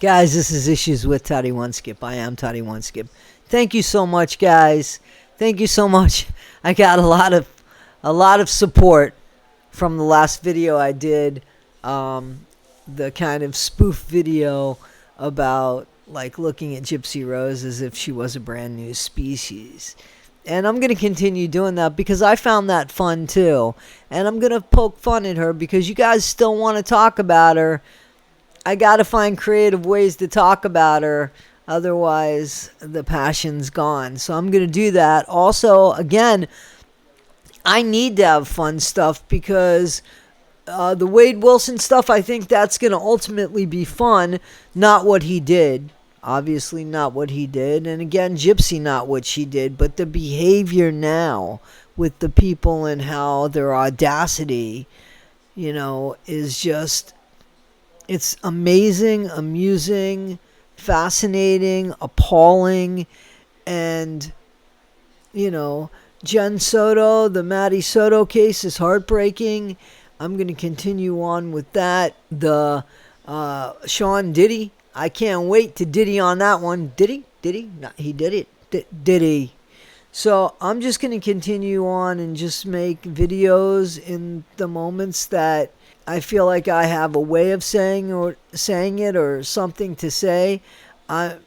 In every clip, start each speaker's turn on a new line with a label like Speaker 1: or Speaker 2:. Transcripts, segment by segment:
Speaker 1: Guys, this is Issues with Toddy One Skip. I am Toddy One Skip. Thank you so much, guys. Thank you so much. I got a lot of support from the last video I did. The kind of spoof video about like looking at Gypsy Rose as if she was a brand new species. And I'm going to continue doing that because I found that fun too. And I'm going to poke fun at her because you guys still want to talk about her. I got to find creative ways to talk about her. Otherwise, the passion's gone. So I'm going to do that. Also, again, I need to have fun stuff because the Wade Wilson stuff, I think that's going to ultimately be fun. Not what he did. Obviously, not what he did. And again, Gypsy, not what she did. But the behavior now with the people and how their audacity, is just, it's amazing, amusing, fascinating, appalling, and, Jen Soto, the Matty Soto case is heartbreaking. I'm going to continue on with that. The Sean Diddy, I can't wait to Diddy on that one. Diddy? No, he did it. Diddy. So I'm just going to continue on and just make videos in the moments that I feel like I have a way of saying it or something to say. I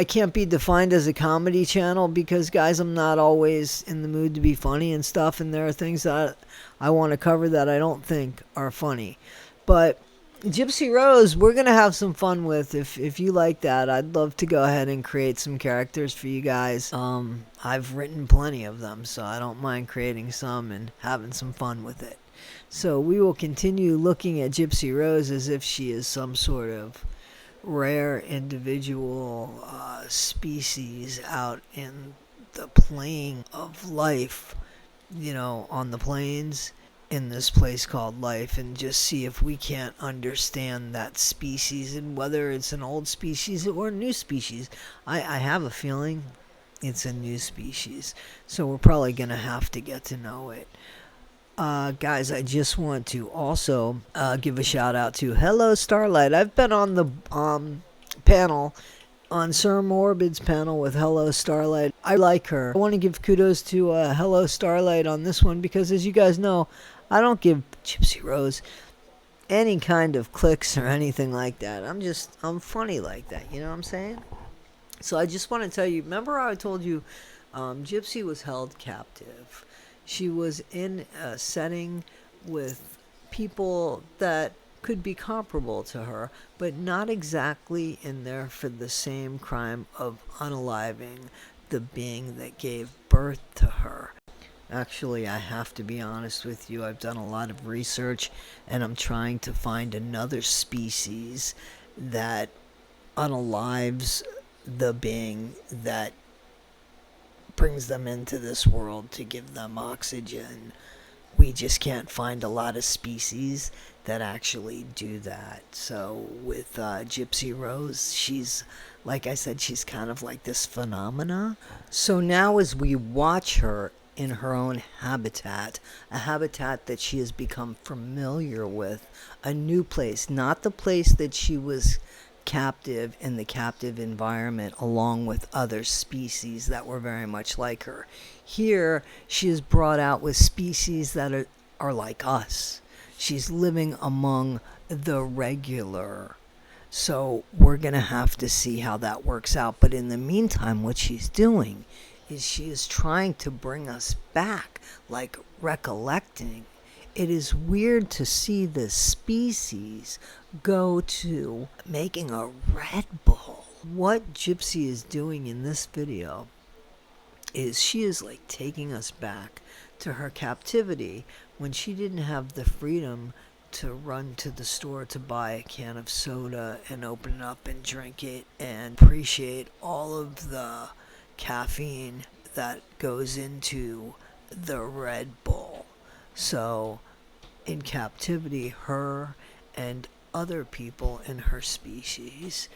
Speaker 1: can't be defined as a comedy channel because, guys, I'm not always in the mood to be funny and stuff, and there are things that I want to cover that I don't think are funny. But Gypsy Rose, we're going to have some fun with. If you like that, I'd love to go ahead and create some characters for you guys. I've written plenty of them, so I don't mind creating some and having some fun with it. So we will continue looking at Gypsy Rose as if she is some sort of rare individual species out in the plane of life, on the plains in this place called life, and just see if we can't understand that species and whether it's an old species or a new species. I have a feeling it's a new species, so we're probably going to have to get to know it. Guys, I just want to also give a shout out to Hello Starlight. I've been on the panel, on Sir Morbid's panel with Hello Starlight. I like her. I want to give kudos to Hello Starlight on this one because, as you guys know, I don't give Gypsy Rose any kind of clicks or anything like that. I'm funny like that. You know what I'm saying? So I just want to tell you, remember how I told you Gypsy was held captive? She was in a setting with people that could be comparable to her, but not exactly in there for the same crime of unaliving the being that gave birth to her. Actually, I have to be honest with you, I've done a lot of research and I'm trying to find another species that unalives the being that brings them into this world to give them oxygen. We just can't find a lot of species that actually do that. So with Gypsy Rose, she's, like I said, she's kind of like this phenomena. So now as we watch her in her own habitat, a habitat that she has become familiar with, a new place, not the place that she was captive in the captive environment along with other species that were very much like her. Here, she is brought out with species that are like us. She's living among the regular. So we're going to have to see how that works out. But in the meantime, what she's doing is she is trying to bring us back, like recollecting. It is weird to see this species go to making a Red Bull. What Gypsy is doing in this video is she is like taking us back to her captivity when she didn't have the freedom to run to the store to buy a can of soda and open it up and drink it and appreciate all of the caffeine that goes into the Red Bull. So in captivity, her and other people in her species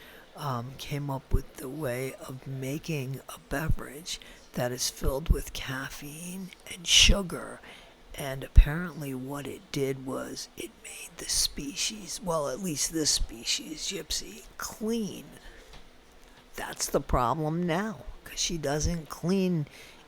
Speaker 1: came up with the way of making a beverage that is filled with caffeine and sugar And apparently what it did was it made the species, well, at least this species, Gypsy, clean. That's the problem now, because she doesn't clean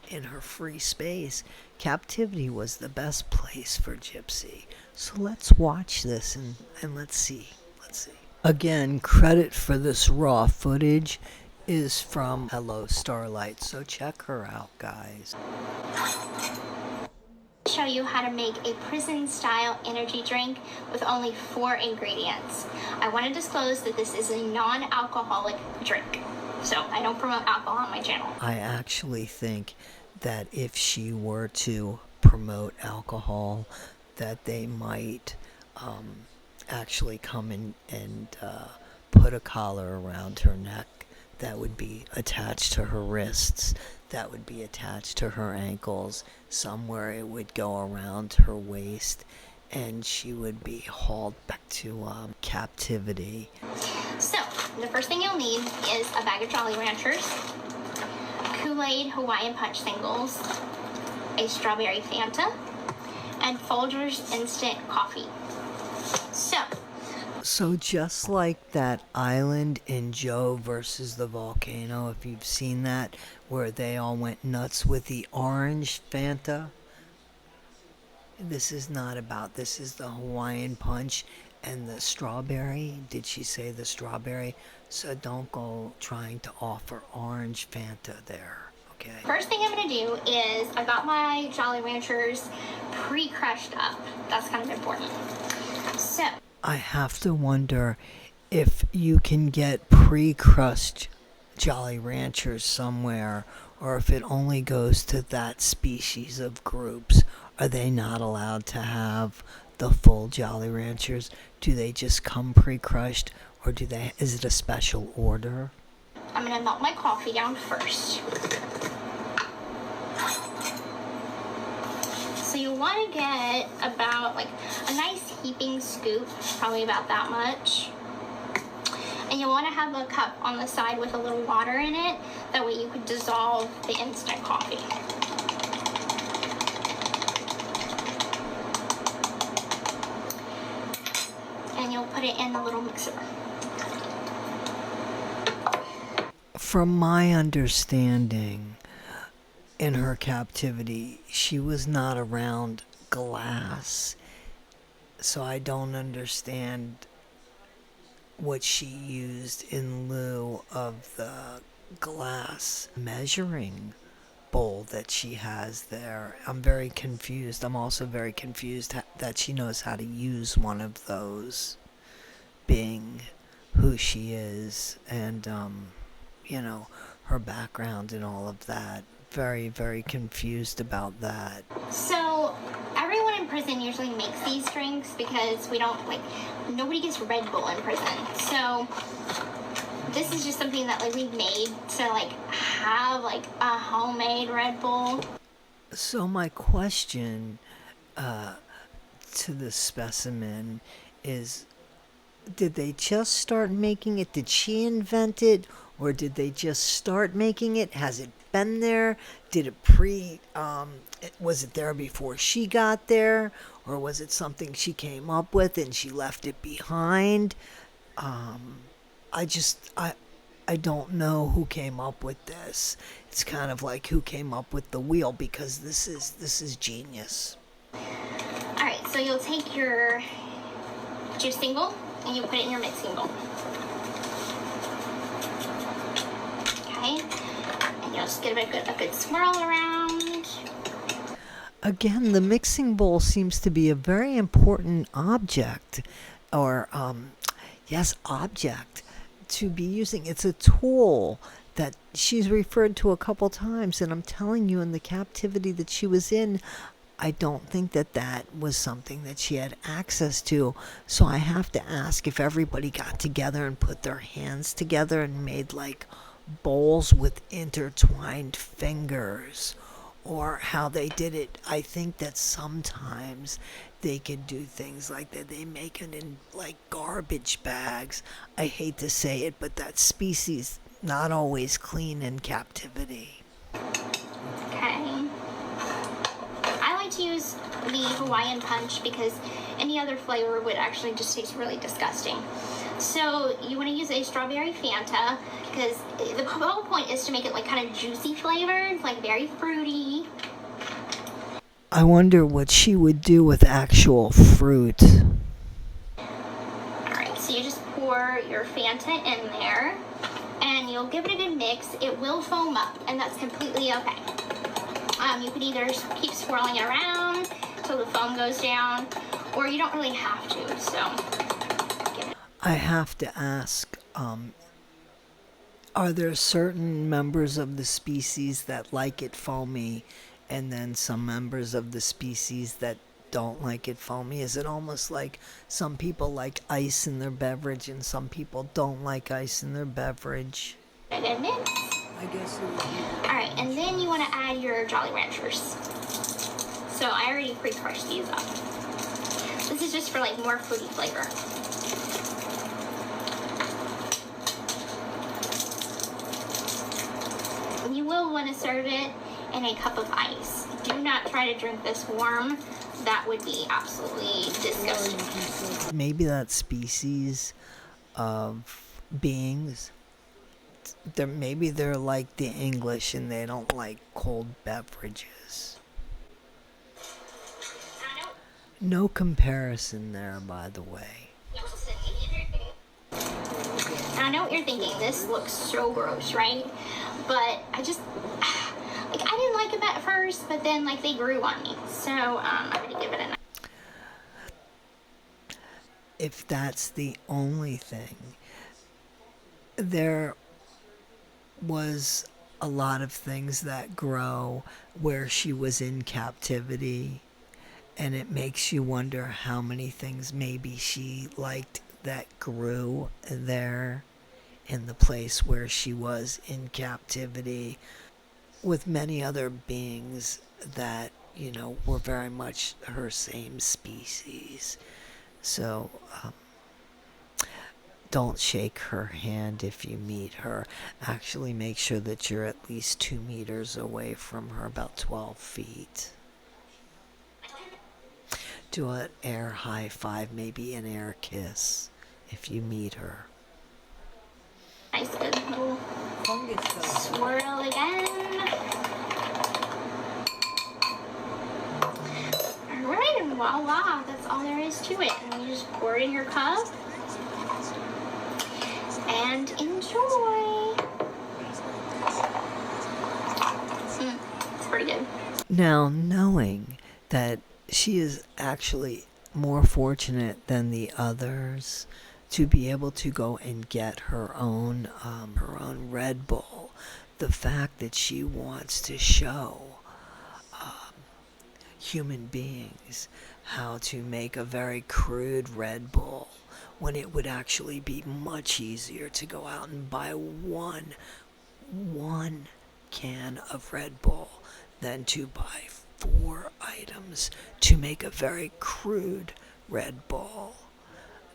Speaker 1: in her free space. Captivity was the best place for Gypsy. So let's watch this and let's see. Let's see. Again, credit for this raw footage is from Hello Starlight, so check her out, guys.
Speaker 2: Show you how to make a prison style energy drink with only 4 ingredients. I want to disclose that this is a non-alcoholic drink, so I don't promote alcohol on my channel.
Speaker 1: I actually think that if she were to promote alcohol, that they might actually come in and put a collar around her neck that would be attached to her wrists, that would be attached to her ankles, somewhere it would go around her waist, and she would be hauled back to captivity.
Speaker 2: So, the first thing you'll need is a bag of Jolly Ranchers, Kool-Aid Hawaiian Punch singles, a strawberry Fanta, and Folgers instant coffee.
Speaker 1: So just like that island in Joe versus the volcano, if you've seen that, where they all went nuts with the orange Fanta, this is not about, this is the Hawaiian Punch and the strawberry. Did she say the strawberry? So don't go trying to offer orange Fanta there, okay?
Speaker 2: First thing I'm going to do is I've got my Jolly Ranchers pre-crushed up. That's kind of important. So
Speaker 1: I have to wonder if you can get pre-crushed Jolly Ranchers somewhere, or if it only goes to that species of groups. Are they not allowed to have the full Jolly Ranchers? Do they just come pre-crushed, or is it a special order?
Speaker 2: I'm going to melt my coffee down first. So you'll want to get about like a nice heaping scoop, probably about that much. And you'll want to have a cup on the side with a little water in it. That way you could dissolve the instant coffee. And you'll put it in the little mixer.
Speaker 1: From my understanding, in her captivity, she was not around glass. So I don't understand what she used in lieu of the glass measuring bowl that she has there. I'm very confused. I'm also very confused that she knows how to use one of those, being who she is, and her background and all of that. Very, very confused about that.
Speaker 2: So everyone in prison usually makes these drinks because nobody gets Red Bull in prison. So this is just something that we've made to have a homemade Red Bull.
Speaker 1: So my question to the specimen is, did they just start making it? Did she invent it? Or did they just start making it? Has it been there? Did it was it there before she got there? Or was it something she came up with and she left it behind? I don't know who came up with this. It's kind of like who came up with the wheel, because this is genius.
Speaker 2: Alright, so you'll take your juicing bowl and you put it in your mixing bowl. Okay, and you'll just give it a good swirl around.
Speaker 1: Again, the mixing bowl seems to be a very important object, or object to be using. It's a tool that she's referred to a couple times, and I'm telling you, in the captivity that she was in, I don't think that was something that she had access to. So I have to ask if everybody got together and put their hands together and made bowls with intertwined fingers, or how they did it. I think that sometimes they could do things like that. They make it in garbage bags. I hate to say it, but that species not always clean in captivity.
Speaker 2: Okay. I like to use the Hawaiian Punch because any other flavor would actually just taste really disgusting. So you want to use a strawberry Fanta because the whole point is to make it like kind of juicy flavored, like very fruity.
Speaker 1: I wonder what she would do with actual fruit.
Speaker 2: Alright, so you just pour your Fanta in there and you'll give it a good mix. It will foam up and that's completely okay. You could either keep swirling it around till the foam goes down, or you don't really have to, so.
Speaker 1: I have to ask, are there certain members of the species that like it foamy, and then some members of the species that don't like it foamy? Is it almost like some people like ice in their beverage and some people don't like ice in their beverage?
Speaker 2: A good mix.
Speaker 1: I guess it would be.
Speaker 2: Alright, and then you want to add your Jolly Ranchers. So I already pre-crushed these up. This is just for like more fruity flavor. You will want to serve it in a cup of ice. Do not try to drink this warm. That would be absolutely disgusting.
Speaker 1: Maybe that species of beings, maybe they're like the English and they don't like cold beverages. No comparison there, by the way.
Speaker 2: I know what you're thinking. This looks so gross, right? But I just, like, I didn't like them at first, but then, like, they grew on me. So, I'm going to give it a 9.
Speaker 1: If that's the only thing, there was a lot of things that grow where she was in captivity, and it makes you wonder how many things maybe she liked that grew there in the place where she was in captivity with many other beings that, you know, were very much her same species. So, don't shake her hand if you meet her. Actually, make sure that you're at least 2 meters away from her, about 12 feet. Do an air high five, maybe an air kiss if you meet her.
Speaker 2: Nice good little swirl again. Alright, and voila, that's all there is to it. And you just pour it in your cup and enjoy. It's pretty good.
Speaker 1: Now, knowing that she is actually more fortunate than the others to be able to go and get her own Red Bull, the fact that she wants to show human beings how to make a very crude Red Bull when it would actually be much easier to go out and buy one can of Red Bull than to buy 4 items to make a very crude Red Bull.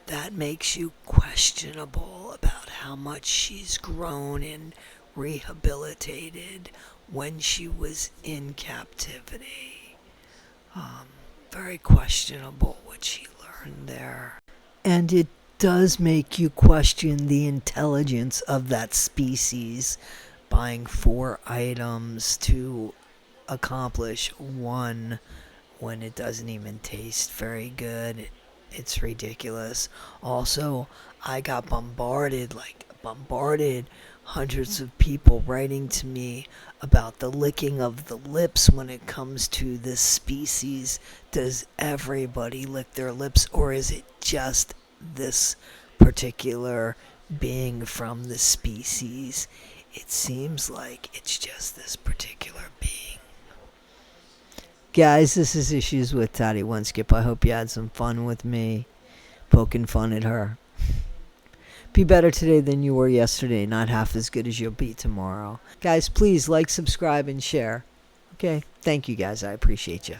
Speaker 1: That makes you questionable about how much she's grown and rehabilitated when she was in captivity. Very questionable what she learned there. And it does make you question the intelligence of that species, buying 4 items to accomplish 1 when it doesn't even taste very good. It's ridiculous. Also, I got bombarded, hundreds of people writing to me about the licking of the lips when it comes to this species. Does everybody lick their lips, or is it just this particular being from the species? It seems like it's just this particular being. Guys, this is Issues with Toddy One Skip. I hope you had some fun with me, poking fun at her. Be better today than you were yesterday, not half as good as you'll be tomorrow. Guys, please like, subscribe, and share. Okay? Thank you, guys. I appreciate you.